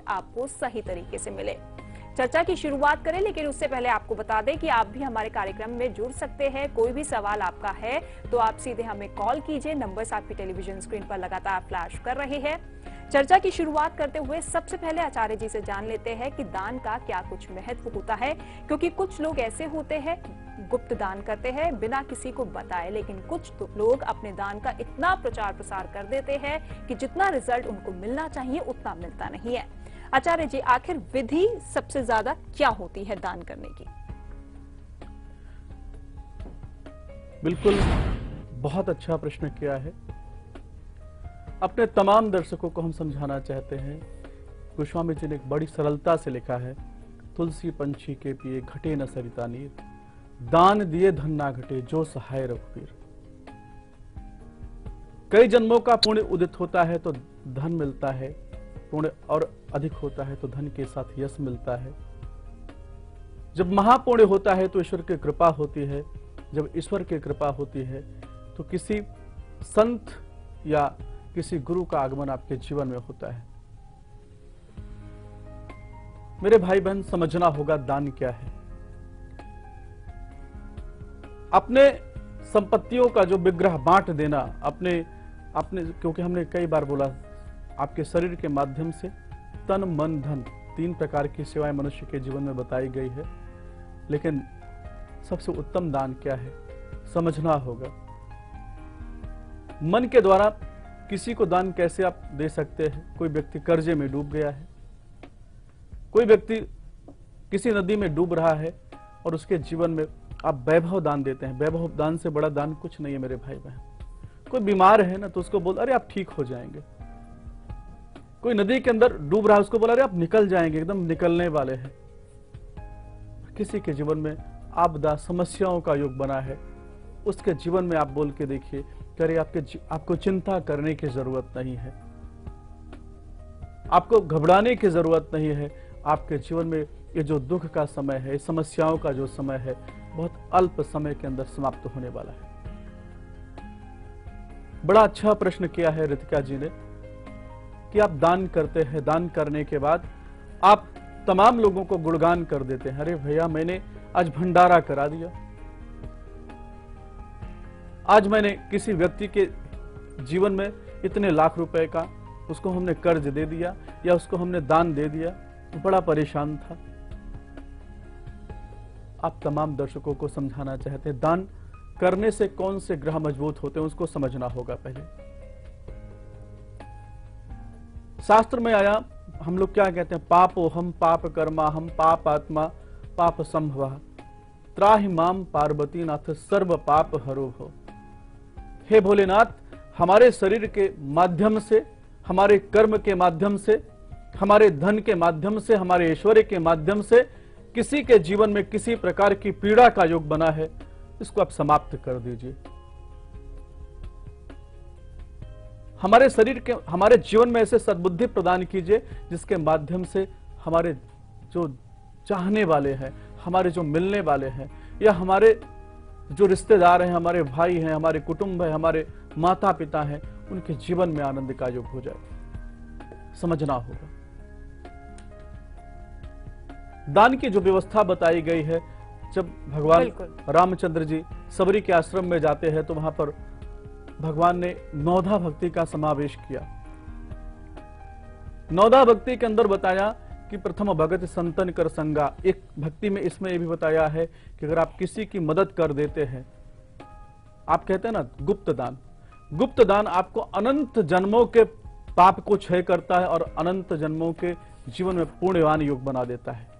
आपको सही तरीके से मिले। चर्चा की शुरुआत करें, लेकिन उससे पहले आपको बता दें कि आप भी हमारे कार्यक्रम में जुड़ सकते हैं। कोई भी सवाल आपका है तो आप सीधे हमें कॉल कीजिए। नंबर्स आपकी टेलीविजन स्क्रीन पर लगातार फ्लैश कर रहे हैं। चर्चा की शुरुआत करते हुए सबसे पहले आचार्य जी से जान लेते हैं कि दान का क्या कुछ महत्व होता है, क्योंकि कुछ लोग ऐसे होते हैं गुप्त दान करते हैं बिना किसी को बताए, लेकिन कुछ लोग अपने दान का इतना प्रचार प्रसार कर देते हैं कि जितना रिजल्ट उनको मिलना चाहिए उतना मिलता नहीं है। आचार्य जी, आखिर विधि सबसे ज्यादा क्या होती है दान करने की? बिल्कुल, बहुत अच्छा प्रश्न किया है। अपने तमाम दर्शकों को हम समझाना चाहते हैं। गोस्वामी जी ने एक बड़ी सरलता से लिखा है, तुलसी पंछी के पिए घटे न सरिता नीर, दान दिए धन ना घटे जो सहाय रघुवीर। कई जन्मों का पुण्य उदित होता है तो धन मिलता है, पुण्य और अधिक होता है तो धन के साथ यश मिलता है। जब महापुण्य होता है तो ईश्वर की कृपा होती है। जब ईश्वर की कृपा होती है तो किसी संत या किसी गुरु का आगमन आपके जीवन में होता है। मेरे भाई बहन, समझना होगा दान क्या है। अपने संपत्तियों का जो विग्रह बांट देना, अपने क्योंकि हमने कई बार बोला, आपके शरीर के माध्यम से तन मन धन 3 प्रकार की सेवाएं मनुष्य के जीवन में बताई गई है। लेकिन सबसे उत्तम दान क्या है, समझना होगा। मन के द्वारा किसी को दान कैसे आप दे सकते हैं? कोई व्यक्ति कर्जे में डूब गया है, कोई व्यक्ति किसी नदी में डूब रहा है और उसके जीवन में आप वैभव दान देते हैं। वैभव दान से बड़ा दान कुछ नहीं है मेरे भाई बहन। कोई बीमार है ना तो उसको बोल, अरे आप ठीक हो जाएंगे। कोई नदी के अंदर डूब रहा है, उसको बोला, अरे आप निकल जाएंगे, एकदम निकलने वाले हैं। किसी के जीवन में आपदा समस्याओं का युग बना है, उसके जीवन में आप बोल के देखिए, अरे आपको चिंता करने की जरूरत नहीं है, आपको घबराने की जरूरत नहीं है। आपके जीवन में ये जो दुख का समय है, समस्याओं का जो समय है, बहुत अल्प समय के अंदर समाप्त होने वाला है। बड़ा अच्छा प्रश्न किया है रितिका जी ने कि आप दान करते हैं, दान करने के बाद आप तमाम लोगों को गुणगान कर देते हैं। अरे भैया, मैंने आज भंडारा करा दिया, आज मैंने किसी व्यक्ति के जीवन में इतने लाख रुपए का उसको हमने कर्ज दे दिया या उसको हमने दान दे दिया, बड़ा परेशान था। आप तमाम दर्शकों को समझाना चाहते हैं, दान करने से कौन से ग्रह मजबूत होते हैं उसको समझना होगा। पहले शास्त्र में आया, हम लोग क्या कहते हैं, पापो हम पाप कर्मा हम पाप आत्मा पाप संभवा त्राहि माम पार्वती नाथ सर्व पाप हरो हो। हे भोलेनाथ, हमारे शरीर के माध्यम से, हमारे कर्म के माध्यम से, हमारे धन के माध्यम से, हमारे ऐश्वर्य के माध्यम से किसी के जीवन में किसी प्रकार की पीड़ा का योग बना है, इसको आप समाप्त कर दीजिए। हमारे शरीर के, हमारे जीवन में ऐसे सद्बुद्धि प्रदान कीजिए जिसके माध्यम से हमारे जो चाहने वाले हैं, हमारे जो मिलने वाले हैं, या हमारे जो रिश्तेदार हैं, हमारे भाई हैं, हमारे कुटुंब है, हमारे माता पिता हैं, उनके जीवन में आनंद का योग हो जाए। समझना होगा दान की जो व्यवस्था बताई गई है। जब भगवान रामचंद्र जी सबरी के आश्रम में जाते हैं तो वहां पर भगवान ने नौधा भक्ति का समावेश किया। नौधा भक्ति के अंदर बताया कि प्रथम भगत संतन कर संगा। एक भक्ति में इसमें यह भी बताया है कि अगर आप किसी की मदद कर देते हैं, आप कहते हैं ना गुप्त दान, गुप्त दान आपको अनंत जन्मों के पाप को क्षय करता है और अनंत जन्मों के जीवन में पुण्यवान योग बना देता है।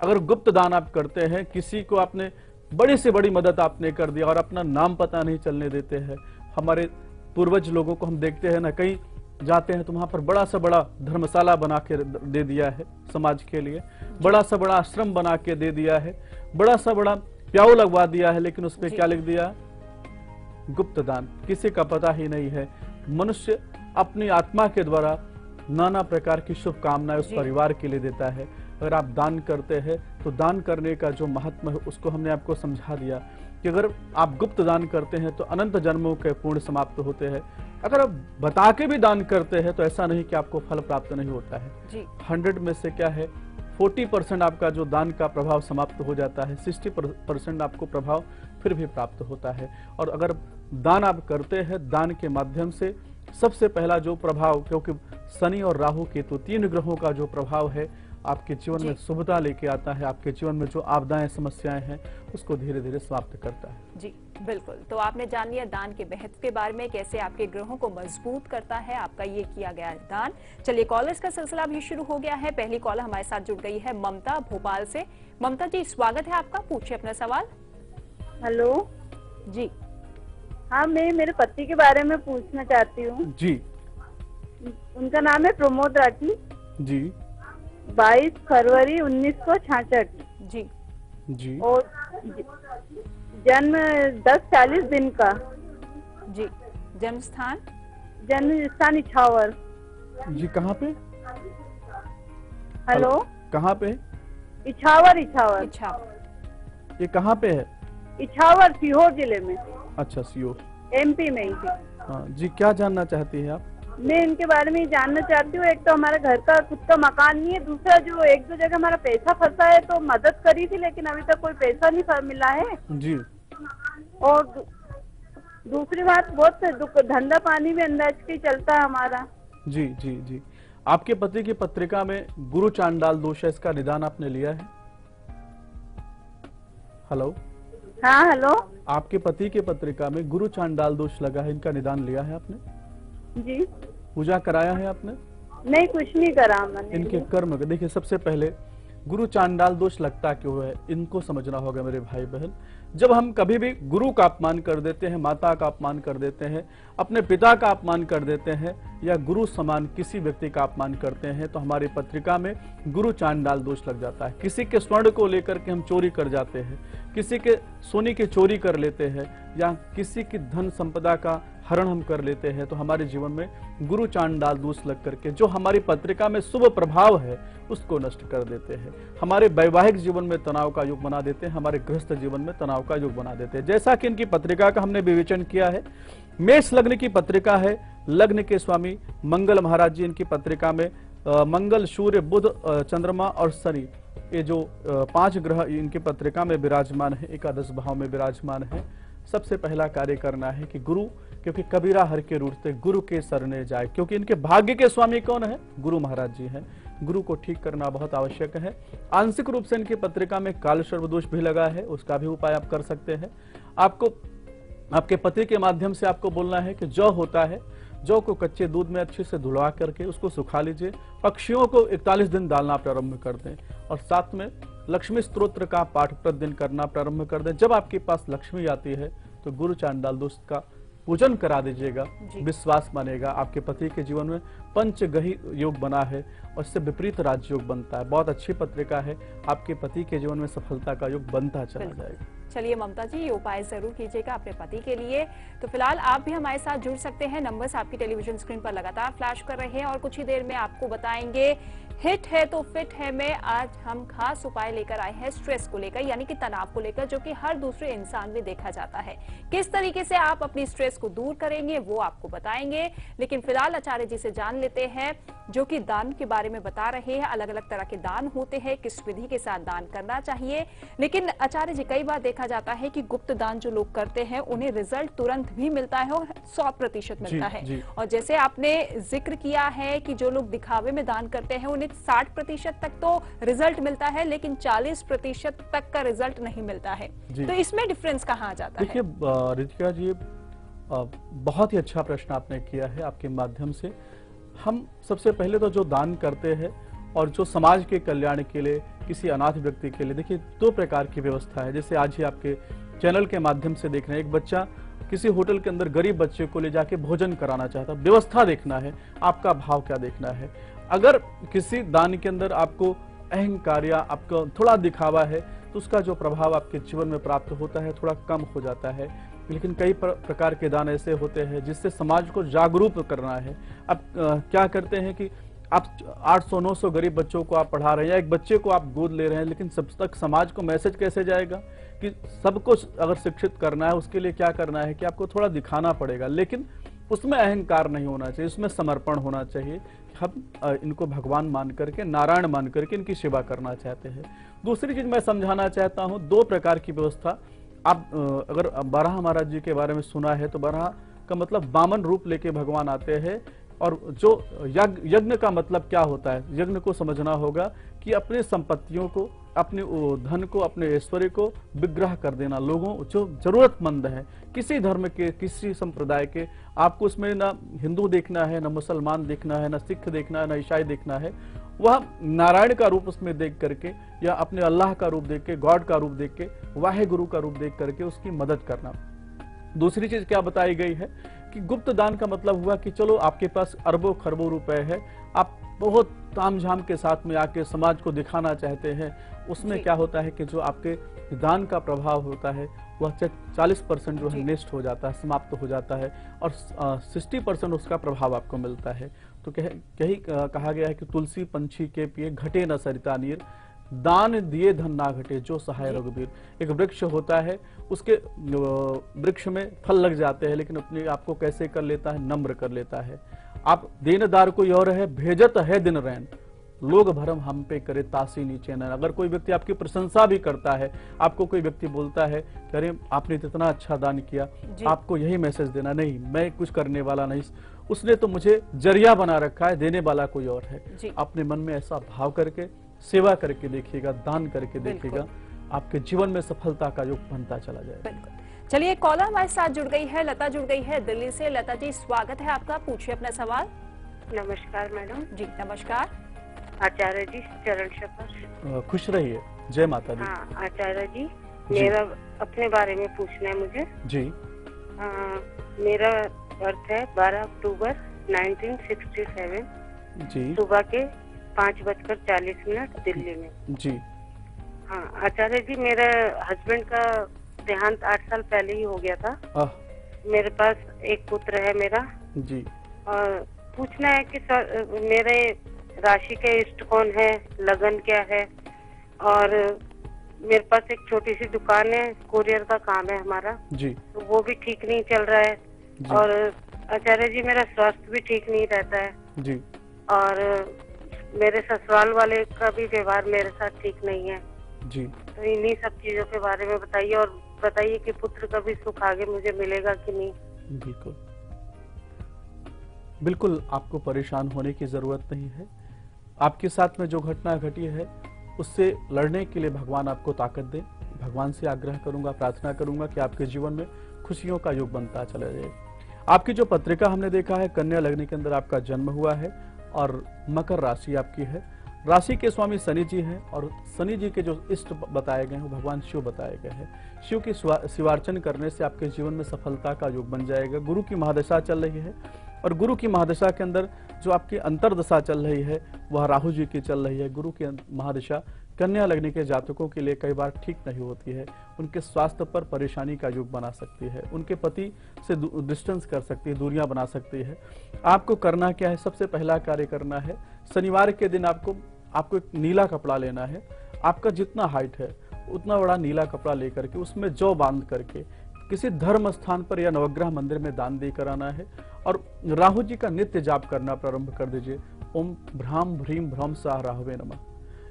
अगर गुप्त दान आप करते हैं, किसी को आपने बड़ी से बड़ी मदद आपने कर दिया और अपना नाम पता नहीं चलने देते हैं। हमारे पूर्वज लोगों को हम देखते हैं ना, कहीं जाते हैं तो वहां पर बड़ा सा बड़ा धर्मशाला बना के दे दिया है समाज के लिए, बड़ा सा बड़ा आश्रम बना के दे दिया है, बड़ा सा बड़ा प्याऊ लगवा दिया है, लेकिन उस पर क्या लिख दिया, गुप्त दान। किसी का पता ही नहीं है। मनुष्य अपनी आत्मा के द्वारा नाना प्रकार की शुभकामनाएं उस परिवार के लिए देता है। अगर आप दान करते हैं तो दान करने का जो महत्व है उसको हमने आपको समझा दिया कि अगर आप गुप्त दान करते हैं तो अनंत जन्मों के पुण्य समाप्त होते हैं। अगर आप बता के भी दान करते हैं तो ऐसा नहीं कि आपको फल प्राप्त नहीं होता है जी 100 में से क्या है 40% आपका जो दान का प्रभाव समाप्त हो जाता है 60% आपको प्रभाव फिर भी प्राप्त होता है। और अगर दान आप करते हैं दान के माध्यम से सबसे पहला जो प्रभाव, क्योंकि शनि और राहु केतु 3 ग्रहों का जो प्रभाव है आपके जीवन में शुभता लेके आता है, आपके जीवन में जो आपदाएं समस्याएं हैं उसको धीरे धीरे समाप्त करता है। जी बिल्कुल। तो आपने जान लिया दान के महत्व के बारे में, कैसे आपके ग्रहों को मजबूत करता है आपका ये किया गया दान। चलिए कॉलर्स का सिलसिला भी शुरू हो गया है। पहली कॉलर हमारे साथ जुड़ गई है ममता भोपाल से। ममता जी स्वागत है आपका, पूछिए अपना सवाल। हेलो जी हाँ, मैं मेरे पति के बारे में पूछना चाहती हूँ। जी उनका नाम है प्रमोद राठी। जी 22 फरवरी 1966 जी जी और जन्म 10:40 दिन का। जी जन्म स्थान? जन्म स्थान इछावर। जी कहाँ पे? हेलो कहाँ पे? इछावर इछावर इच्छा ये कहाँ पे है? इछावर सीहोर जिले में, अच्छा सीओ एमपी में ही थी। हाँ जी, क्या जानना चाहती है आप? मैं इनके बारे में जानना चाहती हूँ। एक तो हमारे घर का खुद का मकान नहीं है, दूसरा जो 1-2 जगह हमारा पैसा फंसा है तो मदद करी थी लेकिन अभी तक कोई पैसा नहीं मिला है। जी और दूसरी बात बहुत धंधा पानी भी अंदाज के चलता है हमारा। जी जी जी आपके पति की पत्रिका में गुरु चांडाल दोष है, इसका निदान आपने लिया है? हेलो हाँ हेलो आपके पति की पत्रिका में गुरु चांडाल दोष लगा है, इनका निदान लिया है आपने? जी पूजा कराया है आपने? नहीं, कुछ नहीं करा मैंने। इनके कर्म देखिए, सबसे पहले गुरु चांडाल दोष लगता क्यों है इनको समझना होगा मेरे भाई बहन। जब हम कभी भी गुरु का अपमान कर देते हैं, माता का अपमान कर देते हैं, अपने पिता का अपमान कर देते हैं या गुरु समान किसी व्यक्ति का अपमान करते हैं तो हमारी पत्रिका में गुरु चांडाल दोष लग जाता है। किसी के स्वर्ण को लेकर के हम चोरी कर जाते हैं, किसी के सोने की चोरी कर लेते हैं या किसी की धन संपदा का हरण हम कर लेते हैं तो हमारे जीवन में गुरु चांडाल दोष लग करके जो हमारी पत्रिका में शुभ प्रभाव है उसको नष्ट कर देते हैं। हमारे वैवाहिक जीवन में तनाव का योग बना देते हैं, हमारे गृहस्थ जीवन में तनाव का योग बना देते हैं। जैसा कि इनकी पत्रिका का हमने विवेचन किया है, मेष लग्न की पत्रिका है, लग्न के स्वामी मंगल महाराज जी इनकी पत्रिका में मंगल, सूर्य, बुध, चंद्रमा और शनि, ये जो 5 ग्रह इनकी पत्रिका में विराजमान है, एकादश भाव में विराजमान है। सबसे पहला कार्य करना है कि गुरु, क्योंकि कबीरा हर के रूठते गुरु के सरने जाए, क्योंकि इनके भाग्य के स्वामी कौन है? गुरु महाराज जी हैं। गुरु को ठीक करना बहुत आवश्यक है। आंशिक रूप से इनकी पत्रिका में काल सर्प दोष भी लगा है, उसका भी उपाय आप कर सकते हैं। आपको आपके पति के माध्यम से आपको बोलना है कि जौ होता है, जौ को कच्चे दूध में अच्छे से धुलवा करके उसको सुखा लीजिए, पक्षियों को 41 दिन डालना प्रारंभ कर दें और साथ में लक्ष्मी स्तोत्र का पाठ प्रतिदिन करना प्रारंभ कर दें। जब आपके पास लक्ष्मी आती है तो गुरु चांडाल दोष का पूजन करा दीजिएगा, विश्वास मानेगा। आपके पति के जीवन में पंचगही योग बना है और इससे विपरीत राजयोग बनता है। बहुत अच्छी पत्रिका है, आपके पति के जीवन में सफलता का योग बनता चला जाएगा। चलिए ममता जी, ये उपाय जरूर कीजिएगा अपने पति के लिए। तो फिलहाल आप भी हमारे साथ जुड़ सकते हैं, नंबर्स आपकी टेलीविजन स्क्रीन पर लगातार फ्लैश कर रहे हैं और कुछ ही देर में आपको बताएंगे हिट है तो फिट है में आज हम खास उपाय लेकर आए हैं स्ट्रेस को लेकर, यानी कि तनाव को लेकर, जो कि हर दूसरे इंसान में देखा जाता है। किस तरीके से आप अपनी स्ट्रेस को दूर करेंगे वो आपको बताएंगे, लेकिन फिलहाल आचार्य जी से जान लेते हैं जो कि दान के बारे में बता रहे हैं। अलग अलग तरह के दान होते हैं, किस विधि के साथ दान करना चाहिए। लेकिन आचार्य जी, कई बार देखा जाता है कि गुप्त दान जो लोग करते हैं उन्हें रिजल्ट तुरंत भी मिलता है और 100% मिलता है। और जैसे आपने जिक्र किया है कि जो लोग दिखावे में दान करते हैं उन्हें 60% तक तो रिजल्ट मिलता है, लेकिन 40% तक का रिजल्ट नहीं मिलता है। तो इसमें डिफरेंस कहाँ आ जाता है? देखिए रितिका जी, बहुत ही अच्छा प्रश्न आपने किया है। आपके माध्यम से हम सबसे पहले तो जो दान करते हैं और जो समाज के कल्याण के लिए, किसी अनाथ व्यक्ति के लिए, देखिए 2 प्रकार की व्यवस्था है। जैसे आज ही आपके चैनल के माध्यम से देख रहे हैं, एक बच्चा किसी होटल के अंदर गरीब बच्चे को ले जाके भोजन कराना चाहता, व्यवस्था देखना है, आपका भाव क्या देखना है। अगर किसी दान के अंदर आपको अहंकार या आपको थोड़ा दिखावा है तो उसका जो प्रभाव आपके जीवन में प्राप्त होता है थोड़ा कम हो जाता है। लेकिन कई प्रकार के दान ऐसे होते हैं जिससे समाज को जागरूक करना है। अब क्या करते हैं कि आप 800-900 गरीब बच्चों को आप पढ़ा रहे हैं या एक बच्चे को आप गोद ले रहे हैं, लेकिन सब तक समाज को मैसेज कैसे जाएगा कि सबको अगर शिक्षित करना है उसके लिए क्या करना है कि आपको थोड़ा दिखाना पड़ेगा। लेकिन उसमें अहंकार नहीं होना चाहिए, उसमें समर्पण होना चाहिए। हम इनको भगवान मान करके, नारायण मान करके इनकी सेवा करना चाहते हैं। दूसरी चीज मैं समझाना चाहता हूं, दो प्रकार की व्यवस्था। आप अगर बराह महाराज जी के बारे में सुना है तो बराह का मतलब वामन रूप लेके भगवान आते हैं। और जो यज्ञ का मतलब क्या होता है, यज्ञ को समझना होगा कि अपने संपत्तियों को, अपने धन को, अपने ऐश्वर्य को विग्रह कर देना। लोगों जो जरूरतमंद है, किसी धर्म के, किसी संप्रदाय के, आपको उसमें ना हिंदू देखना है, ना मुसलमान देखना है, ना सिख देखना है, ना ईसाई देखना है, वह नारायण का रूप उसमें देख करके, या अपने अल्लाह का रूप देख के, गॉड का रूप देख के, वाहे गुरु का रूप देख करके उसकी मदद करना। दूसरी चीज क्या बताई गई है कि गुप्त दान का मतलब हुआ कि चलो आपके पास अरबों खरबों रुपए है, आप बहुत तामझाम के साथ में आके समाज को दिखाना चाहते हैं। उसमें क्या होता है कि जो आपके दान का प्रभाव होता है वह 40% जो है नष्ट हो जाता है, समाप्त हो जाता है, और 60% उसका प्रभाव आपको मिलता है। तो यही कहा गया है कि तुलसी पंछी के पिए घटे न सरिता नीर, दान दिए धन ना घटे जो सहाय रघुबीर। एक वृक्ष होता है, उसके वृक्ष में फल लग जाते हैं, लेकिन अपने आप को कैसे कर लेता है, नम्र कर लेता है। आप देनदार कोई और है, भेजत है दिन रैन, लोग भरम हम पे करे तासी नीचे न। अगर कोई व्यक्ति आपकी प्रशंसा भी करता है, आपको कोई व्यक्ति बोलता है कि अरे आपने इतना अच्छा दान किया, आपको यही मैसेज देना, नहीं मैं कुछ करने वाला नहीं, उसने तो मुझे जरिया बना रखा है, देने वाला कोई और है। अपने मन में ऐसा भाव करके सेवा करके देखिएगा, दान करके देखिएगा, आपके जीवन में सफलता का योग बनता चला जाएगा। चलिए, कॉलर हमारे साथ जुड़ गई है, लता जुड़ गई है दिल्ली से। लता जी, स्वागत है आपका, पूछिए अपना सवाल। नमस्कार मैडम जी नमस्कार। आचार्य जी, चरण शपथ। खुश रहिए, जय माता दी। हाँ आचार्य जी, मेरा अपने बारे में पूछना है मुझे जी। मेरा बर्थ है 12 अक्टूबर 1967 जी, सुबह के 5:40 दिल्ली में। जी हाँ आचार्य जी, मेरे हस्बैंड का देहांत 8 साल पहले ही हो गया था। मेरे पास एक पुत्र है मेरा जी। और पूछना है कि मेरे राशि के इष्ट कौन है, लगन क्या है, और मेरे पास एक छोटी सी दुकान है, कोरियर का काम है हमारा जी, तो वो भी ठीक नहीं चल रहा है। और आचार्य जी, मेरा स्वास्थ्य भी ठीक नहीं रहता है जी, और मेरे ससुराल वाले का भी व्यवहार मेरे साथ ठीक नहीं है जी। तो इन्हीं सब चीजों के बारे में बताइए, और बताइए कि पुत्र का भी सुख आगे मुझे मिलेगा कि नहीं। बिल्कुल बिल्कुल, आपको परेशान होने की जरूरत नहीं है। आपके साथ में जो घटना घटी है उससे लड़ने के लिए भगवान आपको ताकत दे। भगवान से आग्रह करूंगा, प्रार्थना करूंगा कि आपके जीवन में खुशियों का योग बनता चला जाए। आपकी जो पत्रिका हमने देखा है, कन्या लग्न के अंदर आपका जन्म हुआ है और मकर राशि आपकी है। राशि के स्वामी शनि जी हैं और शनि जी के जो इष्ट बताए गए हैं वो भगवान शिव बताए गए हैं। शिव की शिवार्चन करने से आपके जीवन में सफलता का योग बन जाएगा। गुरु की महादशा चल रही है और गुरु की महादशा के अंदर जो आपकी अंतरदशा चल रही है वह राहु जी की चल रही है। गुरु की महादशा कन्या लगने के जातकों के लिए कई बार ठीक नहीं होती है, उनके स्वास्थ्य पर परेशानी का योग बना सकती है, उनके पति से डिस्टेंस कर सकती है, दूरियां बना सकती है। आपको करना क्या है, सबसे पहला कार्य करना है, शनिवार के दिन आपको एक नीला कपड़ा लेना है। आपका जितना हाइट है उतना बड़ा नीला कपड़ा लेकर के उसमें जौ बांध करके किसी धर्म स्थान पर या नवग्रह मंदिर में दान देकर आना है और राहु जी का नित्य जाप करना प्रारंभ कर दीजिए। ओम भ्राम भ्रीम भ्रम साह राहवे नमः।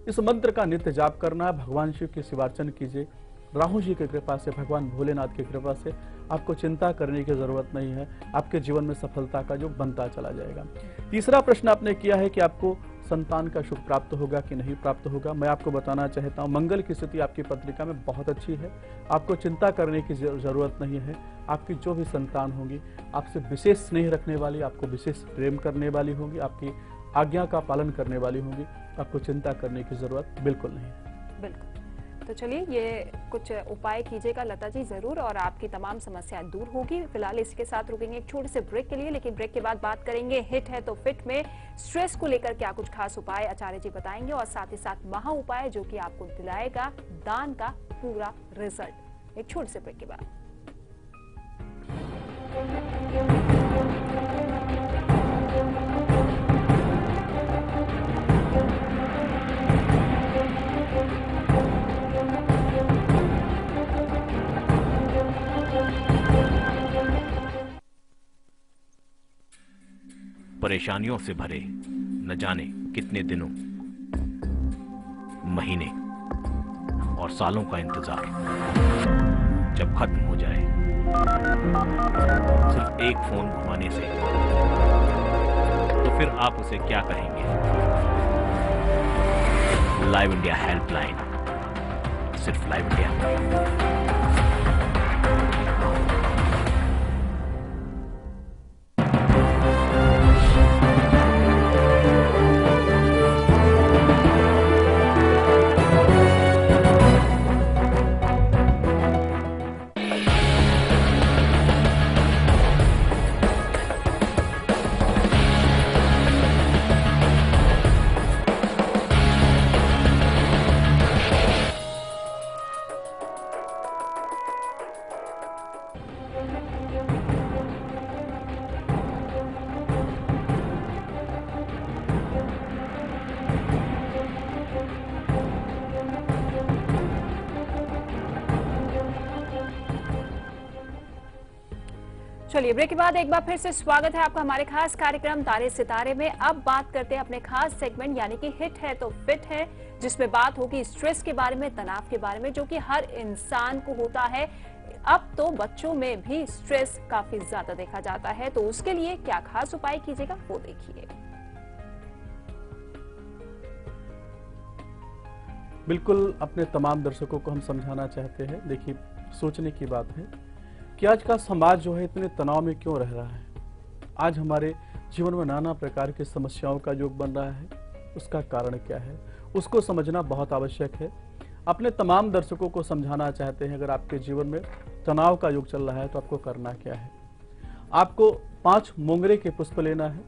इस मंत्र का नित्य जाप करना है। भगवान शिव की शिवार्चन कीजिए। राहु जी की कृपा से, भगवान भोलेनाथ की कृपा से आपको चिंता करने की जरूरत नहीं है। आपके जीवन में सफलता का जो बनता चला जाएगा। तीसरा प्रश्न आपने किया है कि आपको संतान का सुख प्राप्त होगा कि नहीं प्राप्त होगा। मैं आपको बताना चाहता हूं, मंगल की स्थिति आपकी पत्रिका में बहुत अच्छी है। आपको चिंता करने की जरूरत नहीं है। आपकी जो भी संतान होंगी आपसे विशेष स्नेह रखने वाली, आपको विशेष प्रेम करने वाली होंगी, आपकी आज्ञा का पालन करने वाली होंगी। आपको चिंता करने की जरूरत बिल्कुल नहीं है। बिल्कुल। तो चलिए, ये कुछ उपाय कीजिएगा लता जी जरूर, और आपकी तमाम समस्याएं दूर होगी। फिलहाल इसके साथ रुकेंगे एक छोटे से ब्रेक के लिए, लेकिन ब्रेक के बाद बात करेंगे हिट है तो फिट में स्ट्रेस को लेकर क्या कुछ खास उपाय आचार्य जी बताएंगे, और साथ ही साथ महा उपाय जो कि आपको दिलाएगा दान का पूरा रिजल्ट। एक छोटे से ब्रेक के बाद। परेशानियों से भरे न जाने कितने दिनों, महीने और सालों का इंतजार जब खत्म हो जाए सिर्फ एक फोन घुमाने से, तो फिर आप उसे क्या कहेंगे? लाइव इंडिया हेल्पलाइन, सिर्फ लाइव इंडिया। चलिए ब्रेक के बाद एक बार फिर से स्वागत है आपका हमारे खास कार्यक्रम तारे सितारे में। अब बात करते हैं अपने खास सेगमेंट यानी कि हिट है तो फिट है, जिसमें बात होगी स्ट्रेस के बारे में, तनाव के बारे में, जो कि हर इंसान को होता है। अब तो बच्चों में भी स्ट्रेस काफी ज्यादा देखा जाता है, तो उसके लिए क्या खास उपाय कीजिएगा वो देखिए। बिल्कुल अपने तमाम दर्शकों को हम समझाना चाहते हैं। देखिए, सोचने की बात है कि आज का समाज जो है इतने तनाव में क्यों रह रहा है। आज हमारे जीवन में नाना प्रकार की समस्याओं का योग बन रहा है। उसका कारण क्या है, उसको समझना बहुत आवश्यक है। अपने तमाम दर्शकों को समझाना चाहते हैं, अगर आपके जीवन में तनाव का योग चल रहा है तो आपको करना क्या है। आपको 5 मोंगरे के पुष्प लेना है,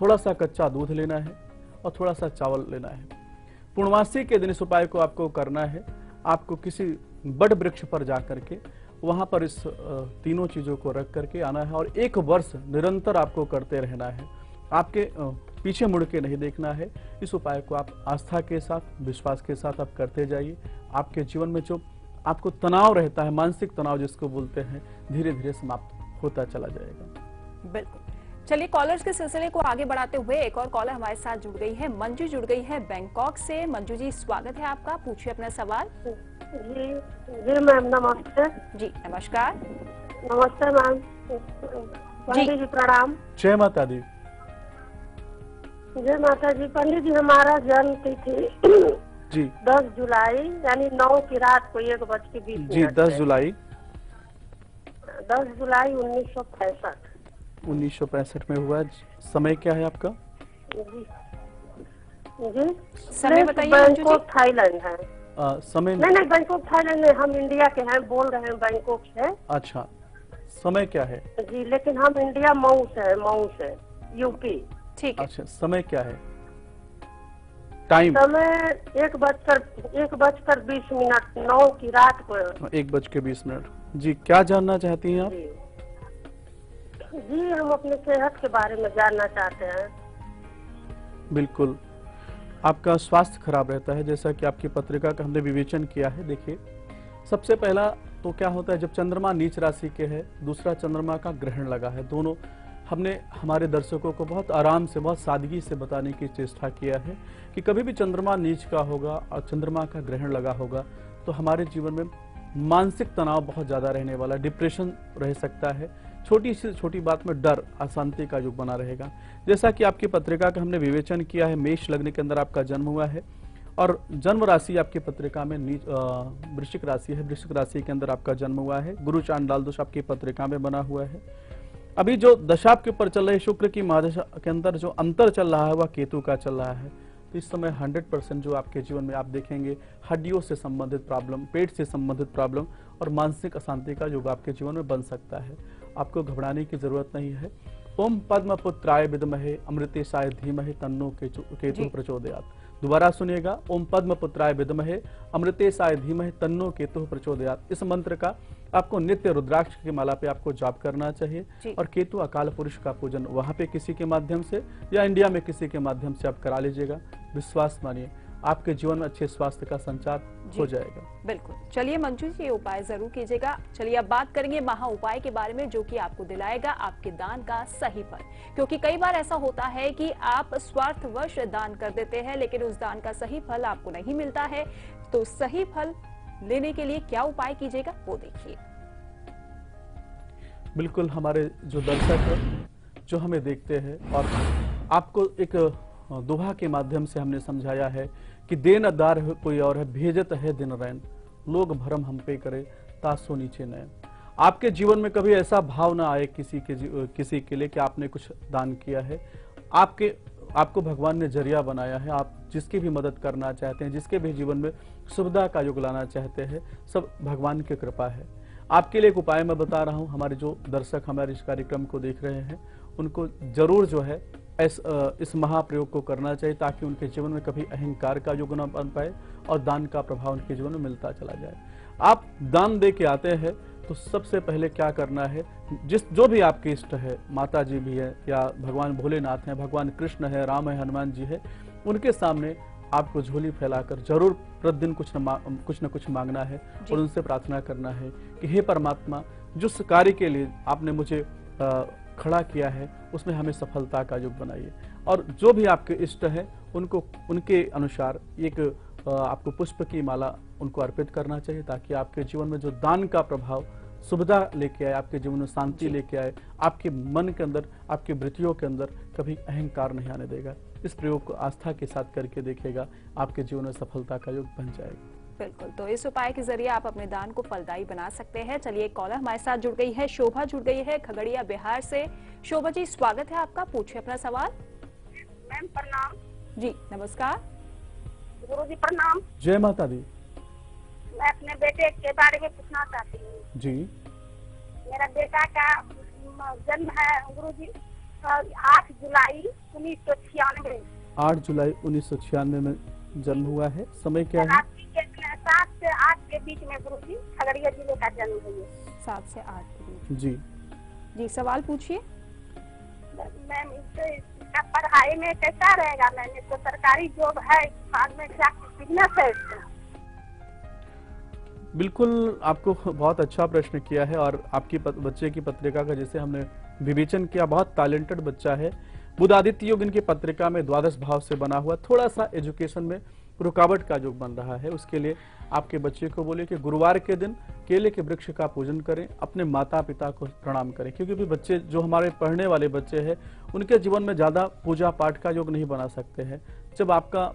थोड़ा सा कच्चा दूध लेना है और थोड़ा सा चावल लेना है। पूर्णमासी के दिन इस उपाय को आपको करना है। आपको किसी बड़ वृक्ष पर जाकर के वहां पर इस तीनों चीजों को रख करके आना है और 1 वर्ष निरंतर आपको करते रहना है। आपके पीछे मुड़ के नहीं देखना है। इस उपाय को आप आस्था के साथ, विश्वास के साथ आप करते जाइए। आपके जीवन में जो आपको तनाव रहता है, मानसिक तनाव जिसको बोलते हैं, धीरे धीरे समाप्त होता चला जाएगा। बिल्कुल। चलिए कॉलर्स के सिलसिले को आगे बढ़ाते हुए एक और कॉलर हमारे साथ जुड़ गई है। मंजू जुड़ गई है बैंकॉक से। मंजू जी, स्वागत है आपका, पूछिए अपना सवाल। जी जी मैम, नमस्ते। जी नमस्कार। नमस्ते मैम। पंडित जी प्रणाम। जय माता दी। जय माता जी। पंडित जी, हमारा जन्म तिथि जी 10 जुलाई यानी 9 की रात को 1:20 जी 10 जुलाई 10 जुलाई 1965। 1965 में हुआ। समय क्या है आपका? जी जी समय बताइए मंजू जी। बैंकॉक थाईलैंड है। समय नहीं, बैंकॉक थाईलैंड में, हम इंडिया के हैं, बोल रहे हैं बैंकॉक से। अच्छा, समय क्या है? जी, लेकिन हम इंडिया मऊ से यूपी। ठीक है। अच्छा, समय क्या है? टाइम? समय 1:20 9 की रात को। 1:20। जी, क्या जानना चाहती हैं आप? जी, हम अपने सेहत के बारे में जानना चाहते हैं। बिल्कुल, आपका स्वास्थ्य खराब रहता है, जैसा कि आपकी पत्रिका का हमने विवेचन किया है। देखिए, सबसे पहला तो क्या होता है, जब चंद्रमा नीच राशि के है, दूसरा चंद्रमा का ग्रहण लगा है। दोनों हमने हमारे दर्शकों को बहुत आराम से, बहुत सादगी से बताने की चेष्टा किया है कि कभी भी चंद्रमा नीच का होगा और चंद्रमा का ग्रहण लगा होगा तो हमारे जीवन में मानसिक तनाव बहुत ज्यादा रहने वाला, डिप्रेशन रह सकता है, छोटी से छोटी बात में डर, अशांति का युग बना रहेगा। जैसा कि आपकी पत्रिका का हमने विवेचन किया है, मेष लग्न के अंदर आपका जन्म हुआ है और जन्म राशि आपकी पत्रिका में वृश्चिक राशि है। वृश्चिक राशि के अंदर आपका जन्म हुआ है। गुरु चांडाल दोष आपकी पत्रिका में बना हुआ है। अभी जो दशा आपके ऊपर चल रही है, शुक्र की महादशा के अंदर जो अंतर चल रहा है वह केतु का चल रहा है। तो इस समय 100% जो आपके जीवन में आप देखेंगे, हड्डियों से संबंधित प्रॉब्लम, पेट से संबंधित प्रॉब्लम और मानसिक अशांति का योग आपके जीवन में बन सकता है। आपको घबराने की जरूरत नहीं है। ओम पद्म पुत्राय विद्महे अमृतेशाय धीमहि तन्नो केतु प्रचोदयात्। दोबारा सुनिएगा, ओम पद्म पुत्राय विद्महे अमृतेशाय धीमहि तन्नो केतु प्रचोदयात्। इस मंत्र का आपको नित्य रुद्राक्ष की माला पे आपको जाप करना चाहिए और केतु अकाल पुरुष का पूजन वहां पे किसी के माध्यम से या इंडिया में किसी के माध्यम से आप करा लीजिएगा। विश्वास मानिए, आपके जीवन में अच्छे स्वास्थ्य का संचार हो जाएगा। बिल्कुल। चलिए मंजू जी, ये उपाय जरूर कीजिएगा। चलिए अब बात करेंगे महा उपाय के बारे में, जो कि आपको दिलाएगा आपके दान का सही फल। क्योंकि कई बार ऐसा होता है कि आप स्वार्थवश दान कर देते हैं, लेकिन उस दान का सही फल आपको नहीं मिलता है। तो सही फल लेने के लिए क्या उपाय कीजिएगा वो देखिए। बिल्कुल, हमारे जो दर्शक हैं, जो हमें देखते हैं, और आपको एक दोहा के माध्यम से हमने समझाया है कि देन दार है कोई और है, भेजत है दिन रैन, लोग भरम हम पे करे तासो नीचे नैन। आपके जीवन में कभी ऐसा भाव ना आए किसी के लिए कि आपने कुछ दान किया है। आपको भगवान ने जरिया बनाया है। आप जिसकी भी मदद करना चाहते हैं, जिसके भी जीवन में सुविधा का योग लाना चाहते हैं, सब भगवान की कृपा है। आपके लिए एक उपाय मैं बता रहा हूं। हमारे जो दर्शक हमारे इस कार्यक्रम को देख रहे हैं, उनको जरूर जो है इस महाप्रयोग को करना चाहिए, ताकि उनके जीवन में कभी अहंकार का युग न बन पाए और दान का प्रभाव उनके जीवन में मिलता चला जाए। आप दान दे के आते हैं तो सबसे पहले क्या करना है, जो भी आपके इष्ट है, माता जी भी है या भगवान भोलेनाथ हैं, भगवान कृष्ण है, राम है, हनुमान जी है, उनके सामने आपको झोली फैलाकर जरूर प्रतिदिन कुछ न कुछ मांगना है और उनसे प्रार्थना करना है कि हे परमात्मा, जिस कार्य के लिए आपने मुझे खड़ा किया है उसमें हमें सफलता का युग बनाइए। और जो भी आपके इष्ट है उनको उनके अनुसार एक आपको पुष्प की माला उनको अर्पित करना चाहिए, ताकि आपके जीवन में जो दान का प्रभाव सुविधा लेके आए, आपके जीवन में शांति लेके आए, आपके मन के अंदर, आपकी वृत्तियों के अंदर कभी अहंकार नहीं आने देगा। इस प्रयोग को आस्था के साथ करके देखेगा, आपके जीवन में सफलता का युग बन जाएगा। बिल्कुल। तो इस उपाय के जरिए आप अपने दान को फलदायी बना सकते हैं। चलिए एक कॉलर हमारे साथ जुड़ गई है, शोभा जुड़ गई है खगड़िया बिहार से। शोभा जी, स्वागत है आपका, पूछिए अपना सवाल। मैम प्रणाम। जी नमस्कार। गुरुजी प्रणाम। जय माता दी। मैं अपने बेटे के बारे में पूछना चाहती हूँ। जी। मेरा बेटा का जन्म है गुरुजी 8 जुलाई 1996। 8 जुलाई 1996 में जन्म हुआ है। समय क्या है? 7 से 8 के बीच में गुरुजी, खगड़िया जिले का जन्म हुआ है। 7 से 8 के बीच। जी जी, सवाल पूछिए। मैम इसका पढ़ाई में कैसा रहेगा? मैंने तो सरकारी जॉब है, बाद में क्या बिजनेस है इसका? बिल्कुल, आपको बहुत अच्छा प्रश्न किया है। और आपकी बच्चे की पत्रिका का जैसे हमने विवेचन किया, बहुत टैलेंटेड बच्चा है। बुध आदित्य योग इनकी पत्रिका में द्वादश भाव से बना हुआ, थोड़ा सा एजुकेशन में रुकावट का योग बन रहा है। उसके लिए आपके बच्चे को बोले कि गुरुवार के दिन केले के वृक्ष का पूजन करें, अपने माता पिता को प्रणाम करें, क्योंकि भी बच्चे जो हमारे पढ़ने वाले बच्चे हैं उनके जीवन में ज़्यादा पूजा पाठ का योग नहीं बना सकते हैं। जब आपका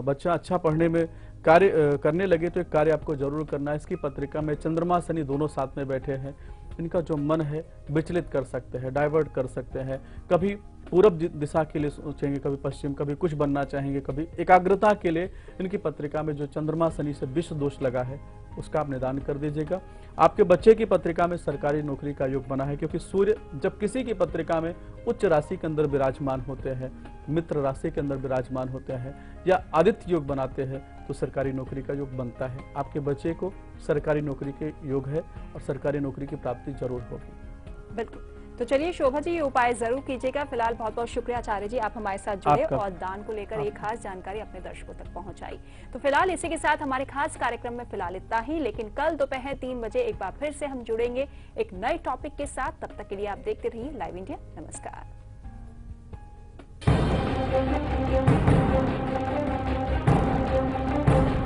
बच्चा अच्छा पढ़ने में कार्य करने लगे तो एक कार्य आपको जरूर करना है। इसकी पत्रिका में चंद्रमा शनि दोनों साथ में बैठे हैं। इनका जो मन है विचलित कर सकते हैं, डाइवर्ट कर सकते हैं। कभी पूरब दिशा के लिए सोचेंगे, कभी पश्चिम, कभी कुछ बनना चाहेंगे, कभी एकाग्रता के लिए इनकी पत्रिका में जो चंद्रमा शनि से विष दोष लगा है उसका आप निदान कर दीजिएगा। आपके बच्चे की पत्रिका में सरकारी नौकरी का योग बना है, क्योंकि सूर्य जब किसी की पत्रिका में उच्च राशि के अंदर विराजमान होते हैं, मित्र राशि के अंदर विराजमान होते हैं या आदित्य योग बनाते हैं तो सरकारी नौकरी का योग बनता है। आपके बच्चे को सरकारी नौकरी के योग है और सरकारी नौकरी की प्राप्ति जरूर होगी। बिल्कुल। तो चलिए शोभा जी, ये उपाय जरूर कीजिएगा। फिलहाल बहुत बहुत शुक्रिया आचार्य जी, आप हमारे साथ जुड़े और दान को लेकर एक खास जानकारी अपने दर्शकों तक पहुंचाई। तो फिलहाल इसी के साथ हमारे खास कार्यक्रम में फिलहाल इतना ही, लेकिन कल दोपहर 3 बजे एक बार फिर से हम जुड़ेंगे एक नए टॉपिक के साथ। तब तक के लिए आप देखते रहिए लाइव इंडिया। नमस्कार।